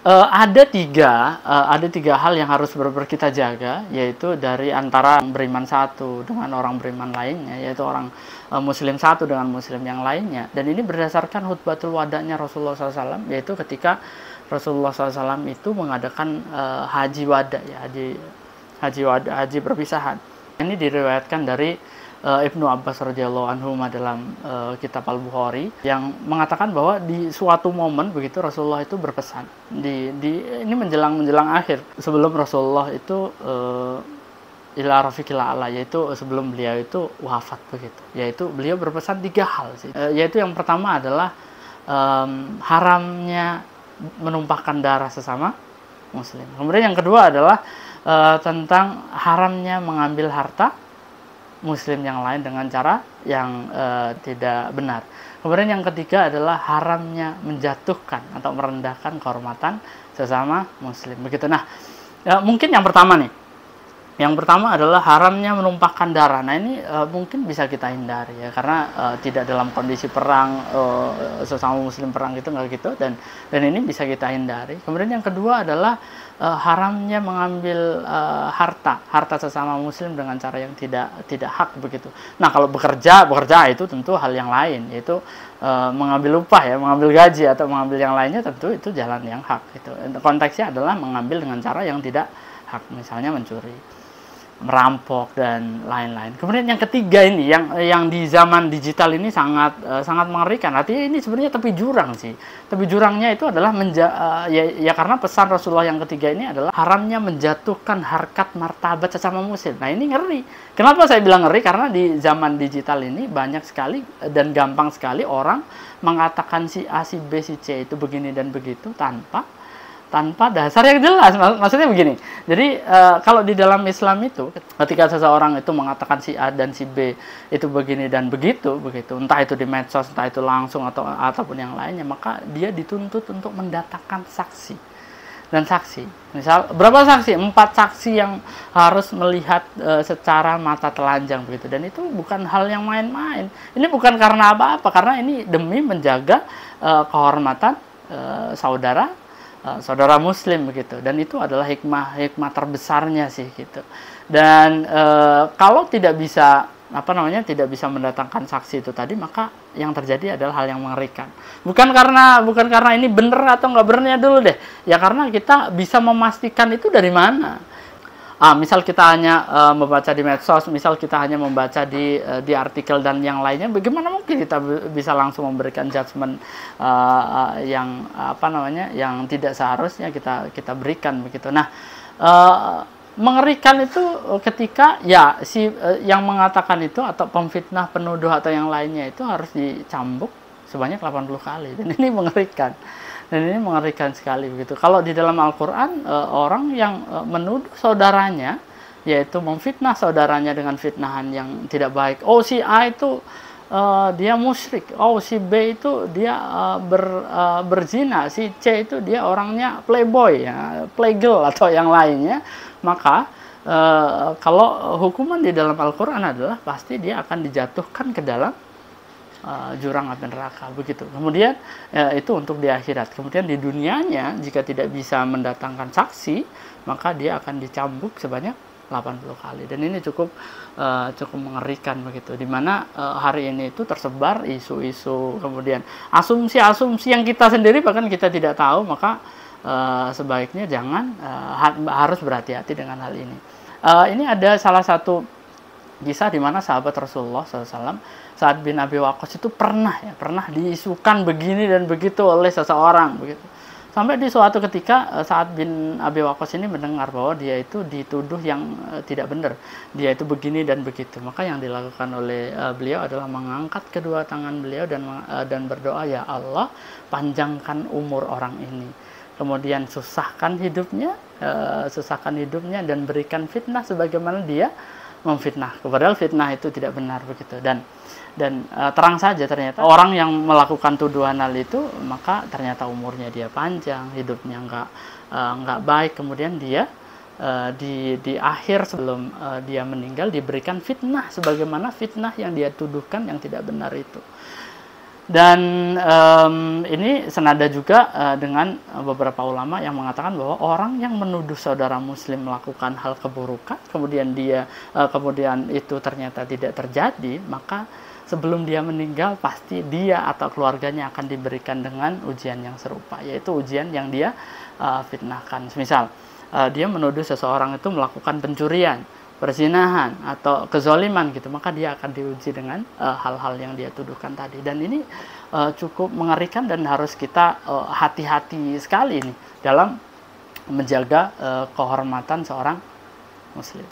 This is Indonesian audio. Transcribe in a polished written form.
Ada tiga hal yang harus benar-benar kita jaga, yaitu dari antara beriman satu dengan orang beriman lainnya, yaitu orang muslim satu dengan muslim yang lainnya. Dan ini berdasarkan khutbatul wada'nya Rasulullah SAW, yaitu ketika Rasulullah SAW itu mengadakan haji wada, ya, haji perpisahan. Ini diriwayatkan dari Ibnu Abbas radhiyallahu anhu dalam kitab Al-Bukhari yang mengatakan bahwa di suatu momen begitu Rasulullah itu berpesan ini menjelang akhir sebelum Rasulullah itu ila rafiqil a'la, yaitu sebelum beliau itu wafat begitu, yaitu beliau berpesan tiga hal sih. Yaitu yang pertama adalah haramnya menumpahkan darah sesama muslim. Kemudian yang kedua adalah tentang haramnya mengambil harta muslim yang lain dengan cara yang tidak benar. Kemudian yang ketiga adalah haramnya menjatuhkan atau merendahkan kehormatan sesama muslim. Begitu. Nah, mungkin yang pertama nih. Yang pertama adalah haramnya menumpahkan darah. Nah, ini mungkin bisa kita hindari ya, karena tidak dalam kondisi perang, sesama muslim perang gitu, nggak gitu, dan ini bisa kita hindari. Kemudian yang kedua adalah haramnya mengambil harta sesama muslim dengan cara yang tidak hak begitu. Nah, kalau bekerja itu tentu hal yang lain, yaitu mengambil upah ya, mengambil gaji atau mengambil yang lainnya, tentu itu jalan yang hak gitu. Konteksnya adalah mengambil dengan cara yang tidak hak, misalnya mencuri, merampok dan lain-lain. Kemudian yang ketiga ini yang di zaman digital ini sangat mengerikan. Artinya ini sebenarnya tepi jurang sih. Tepi jurangnya itu adalah karena pesan Rasulullah yang ketiga ini adalah haramnya menjatuhkan harkat martabat sesama muslim. Nah, ini ngeri. Kenapa saya bilang ngeri? Karena di zaman digital ini banyak sekali dan gampang sekali orang mengatakan si A, si B, si C itu begini dan begitu tanpa dasar yang jelas. Maksudnya begini, jadi kalau di dalam Islam itu ketika seseorang itu mengatakan si A dan si B itu begini dan begitu, entah itu di medsos, entah itu langsung ataupun yang lainnya, maka dia dituntut untuk mendatangkan saksi dan saksi. Misal berapa saksi? 4 saksi yang harus melihat secara mata telanjang begitu, dan itu bukan hal yang main-main. Ini bukan karena apa-apa, karena ini demi menjaga kehormatan saudara muslim begitu, dan itu adalah hikmah terbesarnya sih gitu. Dan kalau tidak bisa mendatangkan saksi itu tadi, maka yang terjadi adalah hal yang mengerikan. Bukan karena ini benar atau nggak benernya dulu deh ya, karena kita bisa memastikan itu dari mana. Misal kita hanya membaca di medsos, misal kita hanya membaca di artikel dan yang lainnya, bagaimana mungkin kita bisa langsung memberikan judgement yang tidak seharusnya kita berikan begitu. Nah, mengerikan itu ketika yang mengatakan itu atau pemfitnah, penuduh atau yang lainnya itu harus dicambuk sebanyak 80 kali, dan ini mengerikan. Dan ini mengerikan sekali begitu. Kalau di dalam Al-Quran, orang yang menuduh saudaranya, yaitu memfitnah saudaranya dengan fitnahan yang tidak baik. Oh, si A itu dia musyrik. Oh, si B itu dia berzina. Si C itu dia orangnya playboy, ya, playgirl atau yang lainnya. Maka kalau hukuman di dalam Al-Quran adalah pasti dia akan dijatuhkan ke dalam jurang api neraka begitu. Kemudian itu untuk di akhirat. Kemudian di dunianya jika tidak bisa mendatangkan saksi, maka dia akan dicambuk sebanyak 80 kali. Dan ini cukup mengerikan begitu. Dimana hari ini itu tersebar isu-isu, kemudian asumsi-asumsi yang kita sendiri bahkan kita tidak tahu, maka sebaiknya harus berhati-hati dengan hal ini. Ini ada salah satu kisah di mana sahabat Rasulullah SAW, Sa'ad bin Abi Waqqas itu pernah diisukan begini dan begitu oleh seseorang begitu. Sampai di suatu ketika Sa'ad bin Abi Waqqas ini mendengar bahwa dia itu dituduh yang tidak benar, dia itu begini dan begitu. Maka yang dilakukan oleh beliau adalah mengangkat kedua tangan beliau dan berdoa, ya Allah, panjangkan umur orang ini, kemudian susahkan hidupnya dan berikan fitnah sebagaimana dia memfitnah. Padahal fitnah itu tidak benar begitu. Dan terang saja ternyata orang yang melakukan tuduhan hal itu, maka ternyata umurnya dia panjang, hidupnya nggak baik. Kemudian dia di akhir sebelum dia meninggal diberikan fitnah sebagaimana fitnah yang dia tuduhkan yang tidak benar itu. Dan ini senada juga dengan beberapa ulama yang mengatakan bahwa orang yang menuduh saudara muslim melakukan hal keburukan, kemudian kemudian itu ternyata tidak terjadi, maka sebelum dia meninggal pasti dia atau keluarganya akan diberikan dengan ujian yang serupa, yaitu ujian yang dia fitnahkan. Misal dia menuduh seseorang itu melakukan pencurian, perzinahan atau kezoliman gitu, maka dia akan diuji dengan hal-hal yang dia tuduhkan tadi. Dan ini cukup mengerikan dan harus kita hati-hati sekali nih dalam menjaga kehormatan seorang muslim.